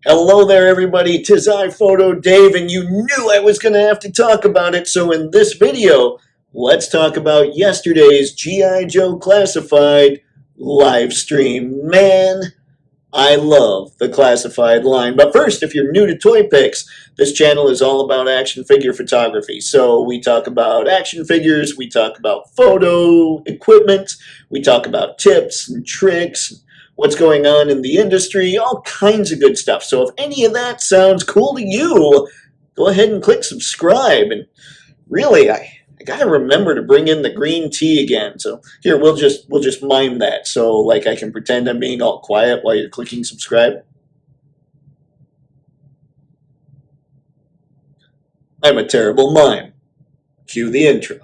Hello there, everybody. 'Tis I, Photo Dave, and you knew I was going to have to talk about it. So in this video, let's talk about yesterday's GI Joe Classified Livestream. Man, I love the classified line. But first, if you're new to Toypixx, this channel is all about action figure photography. So we talk about action figures, we talk about photo equipment, we talk about tips and tricks, what's going on in the industry, all kinds of good stuff. So if any of that sounds cool to you, go ahead and click subscribe. And really, I gotta remember to bring in the green tea again. So here, we'll just mime that. So like I can pretend I'm being all quiet while you're clicking subscribe. I'm a terrible mime. Cue the intro.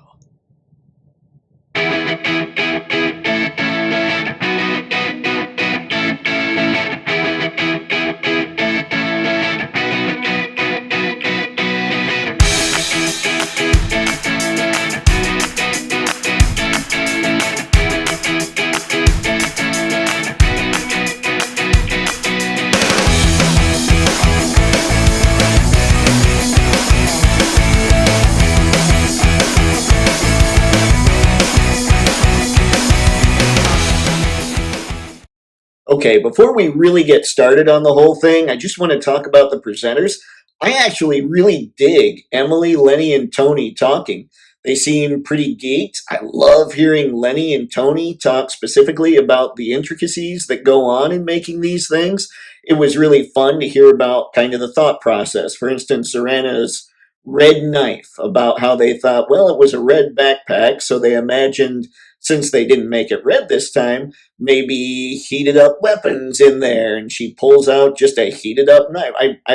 Okay, before we really get started on the whole thing, I just want to talk about the presenters. I actually really dig Emily, Lenny, and Tony talking. They seem pretty geeked. I love hearing Lenny and Tony talk specifically about the intricacies that go on in making these things. It was really fun to hear about kind of the thought process. For instance, Serana's red knife, about how they thought, well, it was a red backpack, so they imagined, since they didn't make it red this time, maybe heated up weapons in there, and she pulls out just a heated up knife. I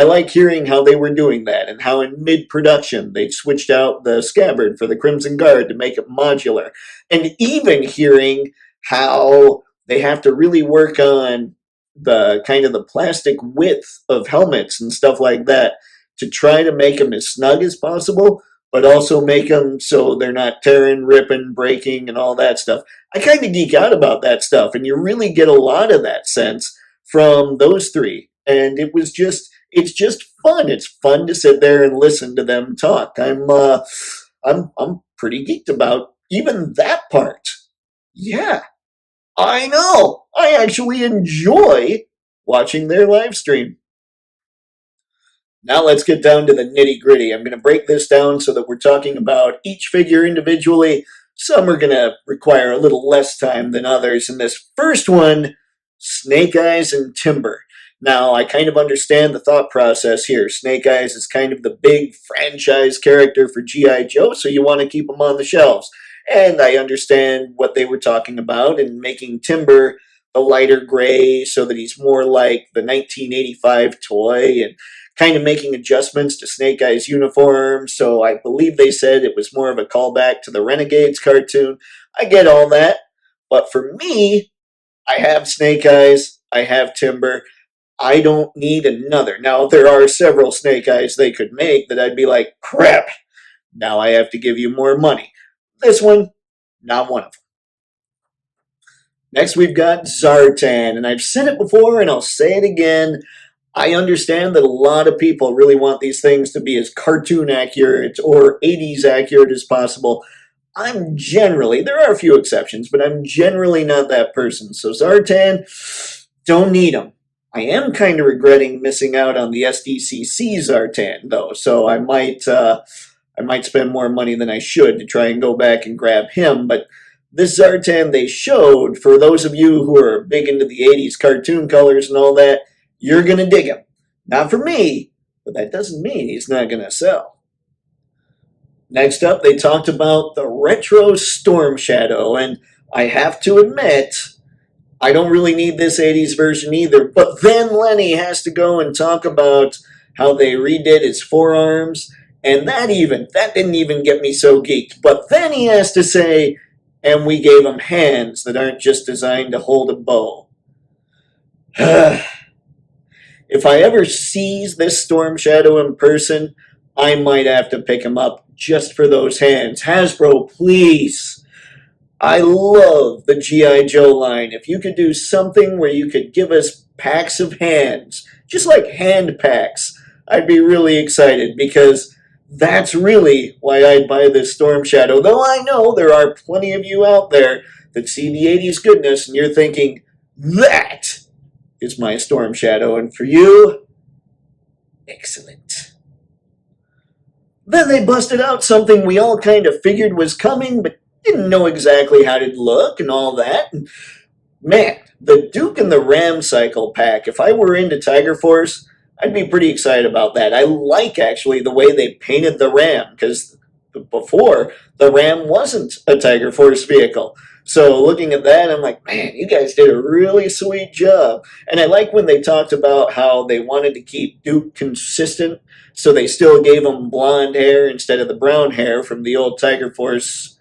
like hearing how they were doing that, and how in mid-production they switched out the scabbard for the Crimson Guard to make it modular, and even hearing how they have to really work on the kind of the plastic width of helmets and stuff like that to try to make them as snug as possible, but also make them so they're not tearing, ripping, breaking, and all that stuff. I kind of geek out about that stuff, and you really get a lot of that sense from those three. And it's just fun. It's fun to sit there and listen to them talk. I'm pretty geeked about even that part. Yeah, I know. I actually enjoy watching their live stream. Now let's get down to the nitty-gritty. I'm going to break this down so that we're talking about each figure individually. Some are going to require a little less time than others. In this first one, Snake Eyes and Timber. Now, I kind of understand the thought process here. Snake Eyes is kind of the big franchise character for GI Joe, so you want to keep him on the shelves. And I understand what they were talking about in making Timber a lighter gray so that he's more like the 1985 toy, and kind of making adjustments to Snake Eyes' uniform, so I believe they said it was more of a callback to the Renegades cartoon. I get all that, but for me, I have Snake Eyes, I have Timber, I don't need another. Now, there are several Snake Eyes they could make that I'd be like, crap, now I have to give you more money. This one, not one of them. Next, we've got Zartan, and I've said it before, and I'll say it again. I understand that a lot of people really want these things to be as cartoon accurate or 80s accurate as possible. I'm generally, there are a few exceptions, but I'm generally not that person. So Zartan, don't need them. I am kind of regretting missing out on the SDCC Zartan, though, so I might spend more money than I should to try and go back and grab him. But this Zartan they showed, for those of you who are big into the 80s cartoon colors and all that, you're going to dig him. Not for me, but that doesn't mean he's not going to sell. Next up, they talked about the retro Storm Shadow, and I have to admit, I don't really need this 80s version either, but then Lenny has to go and talk about how they redid his forearms, and that didn't even get me so geeked. But then he has to say, and we gave him hands that aren't just designed to hold a bow. If I ever seize this Storm Shadow in person, I might have to pick him up just for those hands. Hasbro, please. I love the GI Joe line. If you could do something where you could give us packs of hands, just like hand packs, I'd be really excited because that's really why I'd buy this Storm Shadow. Though I know there are plenty of you out there that see the 80s goodness and you're thinking, that is my Storm Shadow. And for you, excellent. Then they busted out something we all kind of figured was coming, but didn't know exactly how it'd look and all that. And man, the Duke and the Ram Cycle pack, if I were into Tiger Force, I'd be pretty excited about that. I like, actually, the way they painted the Ram, because before, the Ram wasn't a Tiger Force vehicle. So looking at that, I'm like, man, you guys did a really sweet job. And I like when they talked about how they wanted to keep Duke consistent, so they still gave him blonde hair instead of the brown hair from the old Tiger Force,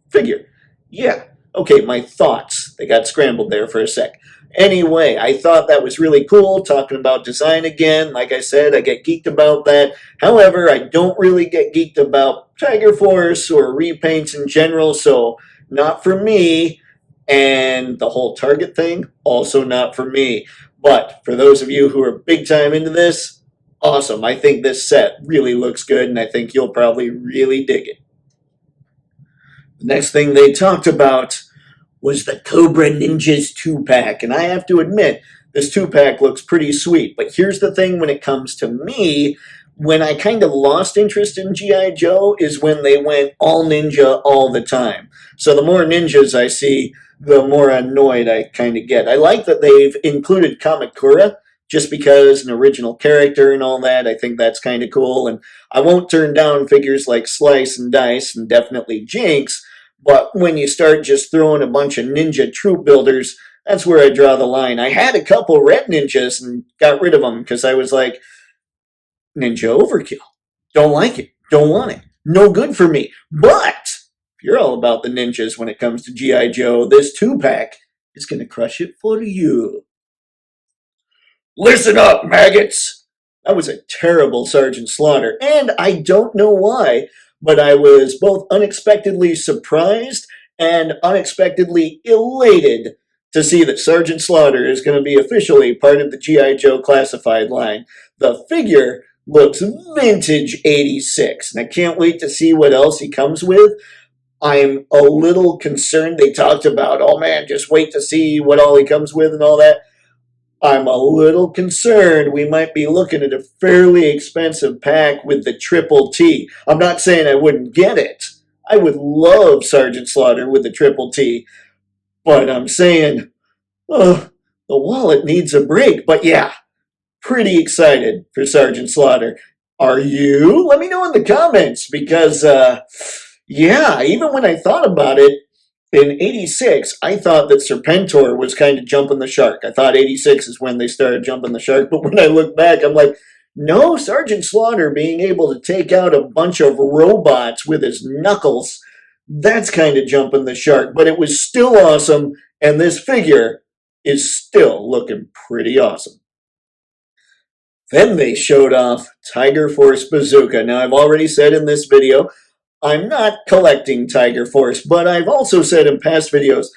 figure. Yeah, okay, my thoughts. They got scrambled there for a sec. Anyway, I thought that was really cool, talking about design again. Like I said, I get geeked about that. However, I don't really get geeked about Tiger Force or repaints in general, so not for me. And the whole Target thing, also not for me. But for those of you who are big time into this, awesome. I think this set really looks good, and I think you'll probably really dig it. The next thing they talked about was the Cobra Ninjas 2-pack. And I have to admit, this 2-pack looks pretty sweet. But here's the thing when it comes to me, when I kind of lost interest in GI Joe is when they went all ninja all the time. So the more ninjas I see, the more annoyed I kind of get. I like that they've included Kamakura, just because an original character and all that. I think that's kind of cool. And I won't turn down figures like Slice and Dice and definitely Jinx. But when you start just throwing a bunch of ninja troop builders, that's where I draw the line. I had a couple red ninjas and got rid of them because I was like, ninja overkill. Don't like it. Don't want it. No good for me. But if you're all about the ninjas when it comes to GI Joe, this 2-pack is going to crush it for you. Listen up, maggots! That was a terrible Sergeant Slaughter, and I don't know why, but I was both unexpectedly surprised and unexpectedly elated to see that Sergeant Slaughter is going to be officially part of the GI Joe Classified line. The figure looks vintage 86, and I can't wait to see what else he comes with. I'm a little concerned. They talked about, oh man, just wait to see what all he comes with and all that. I'm a little concerned we might be looking at a fairly expensive pack with the Triple T. I'm not saying I wouldn't get it. I would love Sergeant Slaughter with the Triple T. But I'm saying, the wallet needs a break. But yeah, pretty excited for Sergeant Slaughter. Are you? Let me know in the comments because, yeah, even when I thought about it, in 86, I thought that Serpentor was kind of jumping the shark. I thought 86 is when they started jumping the shark. But when I look back, I'm like, no, Sergeant Slaughter being able to take out a bunch of robots with his knuckles, that's kind of jumping the shark. But it was still awesome, and this figure is still looking pretty awesome. Then they showed off Tiger Force Bazooka. Now, I've already said in this video, I'm not collecting Tiger Force, but I've also said in past videos,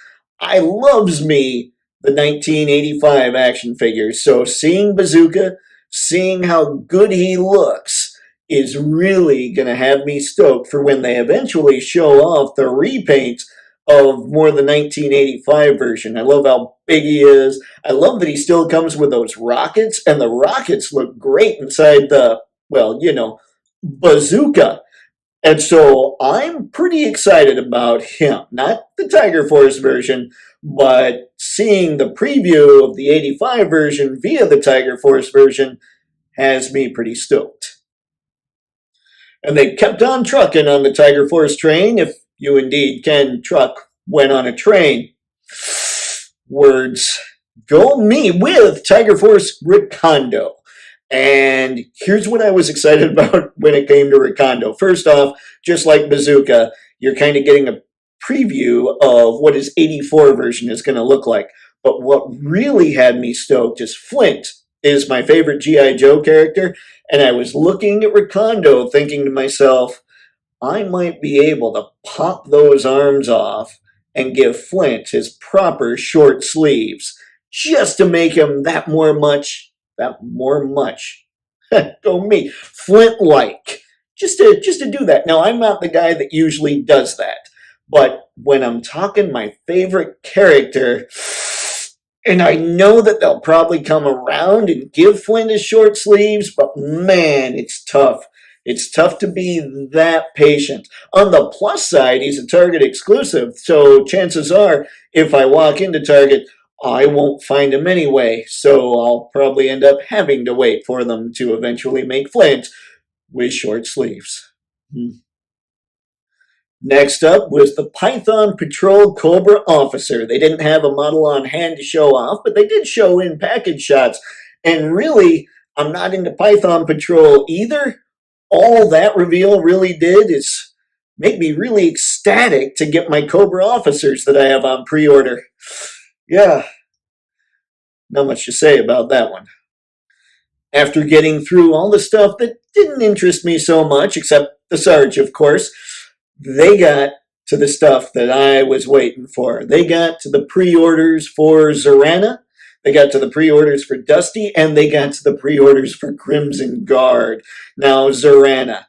I loves me the 1985 action figures. So seeing Bazooka, seeing how good he looks, is really going to have me stoked for when they eventually show off the repaints of more the 1985 version. I love how big he is. I love that he still comes with those rockets, and the rockets look great inside the, bazooka. And so I'm pretty excited about him. Not the Tiger Force version, but seeing the preview of the 85 version via the Tiger Force version has me pretty stoked. And they kept on trucking on the Tiger Force train, if you indeed can truck when on a train. Words. Go me with Tiger Force Recondo. And here's what I was excited about when it came to Recondo. First off, just like Bazooka, you're kind of getting a preview of what his 84 version is going to look like. But what really had me stoked is Flint is my favorite GI Joe character. And I was looking at Recondo thinking to myself, I might be able to pop those arms off and give Flint his proper short sleeves. just to make him that more much, go me, Flint-like. Just to do that. Now, I'm not the guy that usually does that. But when I'm talking my favorite character, and I know that they'll probably come around and give Flint his short sleeves, but man, it's tough. It's tough to be that patient. On the plus side, he's a Target exclusive, so chances are, if I walk into Target, I won't find him anyway, so I'll probably end up having to wait for them to eventually make Flint with short sleeves. Next up was the Python Patrol Cobra Officer. They didn't have a model on hand to show off, but they did show in package shots. And really, I'm not into Python Patrol either. All that reveal really did is make me really ecstatic to get my Cobra Officers that I have on pre-order. Yeah, not much to say about that one. After getting through all the stuff that didn't interest me so much, except the Sarge, of course, they got to the stuff that I was waiting for. They got to the pre-orders for Zorana, they got to the pre-orders for Dusty, and they got to the pre-orders for Crimson Guard. Now, Zorana,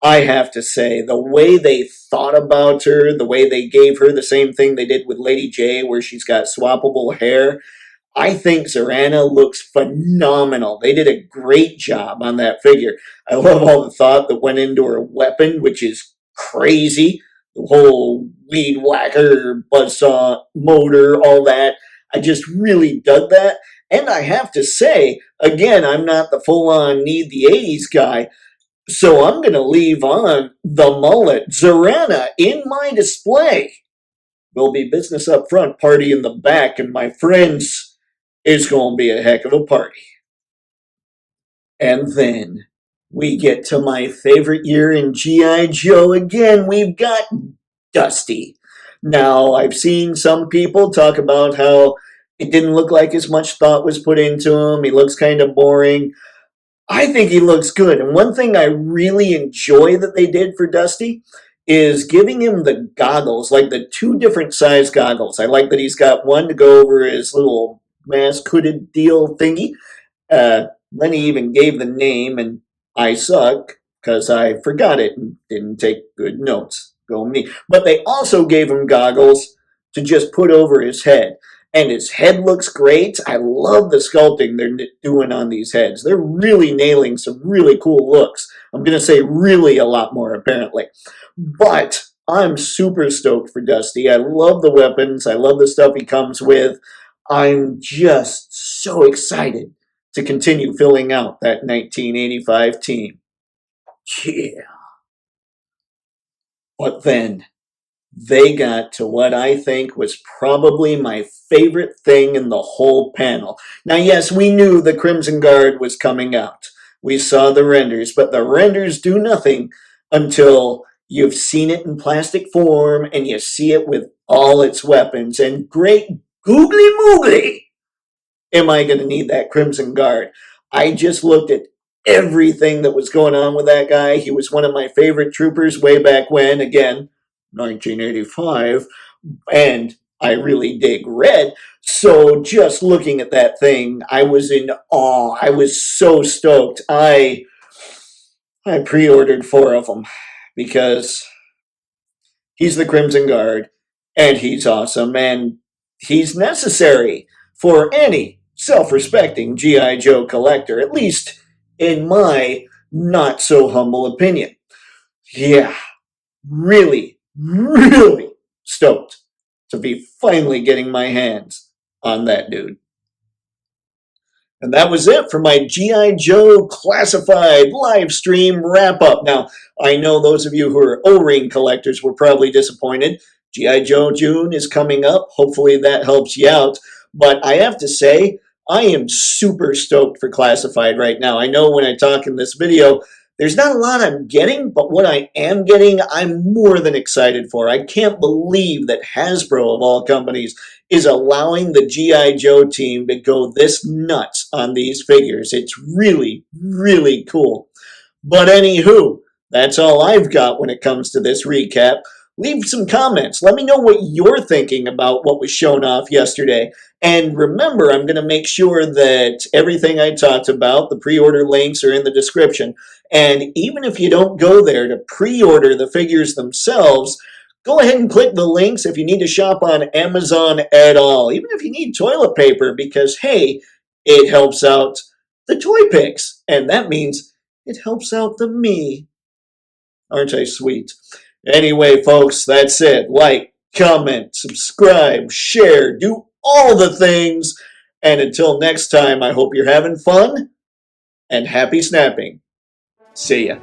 I have to say, the way they thought about her, the way they gave her the same thing they did with Lady J, where she's got swappable hair, I think Zorana looks phenomenal. They did a great job on that figure. I love all the thought that went into her weapon, which is crazy. The whole weed whacker, buzzsaw, motor, all that. I just really dug that. And I have to say, again, I'm not the full-on need the 80s guy, so I'm going to leave on the mullet. Zorana in my display. Will be business up front, party in the back, and my friends, it's going to be a heck of a party. And then we get to my favorite year in GI Joe again. We've got Dusty. Now, I've seen some people talk about how it didn't look like as much thought was put into him. He looks kind of boring. I think he looks good. And one thing I really enjoy that they did for Dusty is giving him the goggles, like the 2 different size goggles. I like that he's got one to go over his little mask hooded deal thingy. Lenny even gave the name, and I suck because I forgot it and didn't take good notes. Go me. But they also gave him goggles to just put over his head. And his head looks great. I love the sculpting they're doing on these heads. They're really nailing some really cool looks. I'm going to say really a lot more, apparently. But I'm super stoked for Dusty. I love the weapons. I love the stuff he comes with. I'm just so excited to continue filling out that 1985 team. Yeah. But then they got to what I think was probably my favorite thing in the whole panel. Now, yes, we knew the Crimson Guard was coming out. We saw the renders, but the renders do nothing until you've seen it in plastic form and you see it with all its weapons. And great googly moogly, am I going to need that Crimson Guard? I just looked at everything that was going on with that guy. He was one of my favorite troopers way back when, again, 1985, and I really dig red. So just looking at that thing, I was in awe. I was so stoked. I pre-ordered 4 of them because he's the Crimson Guard, and he's awesome, and he's necessary for any self-respecting GI Joe collector, at least in my not-so-humble opinion. Yeah, really stoked to be finally getting my hands on that dude. And that was it for my GI Joe Classified Livestream wrap-up. Now, I know those of you who are O-ring collectors were probably disappointed. GI Joe June is coming up. Hopefully that helps you out. But I have to say, I am super stoked for Classified right now. I know when I talk in this video, there's not a lot I'm getting, but what I am getting, I'm more than excited for. I can't believe that Hasbro, of all companies, is allowing the GI Joe team to go this nuts on these figures. It's really cool. But anywho, that's all I've got when it comes to this recap. Leave some comments. Let me know what you're thinking about what was shown off yesterday. And remember, I'm going to make sure that everything I talked about, the pre-order links, are in the description. And even if you don't go there to pre-order the figures themselves, go ahead and click the links if you need to shop on Amazon at all. Even if you need toilet paper, because hey, it helps out the Toypixx. And that means it helps out the me. Aren't I sweet? Anyway, folks, that's it. Like, comment, subscribe, share, do all the things. And until next time, I hope you're having fun and happy snapping. See ya.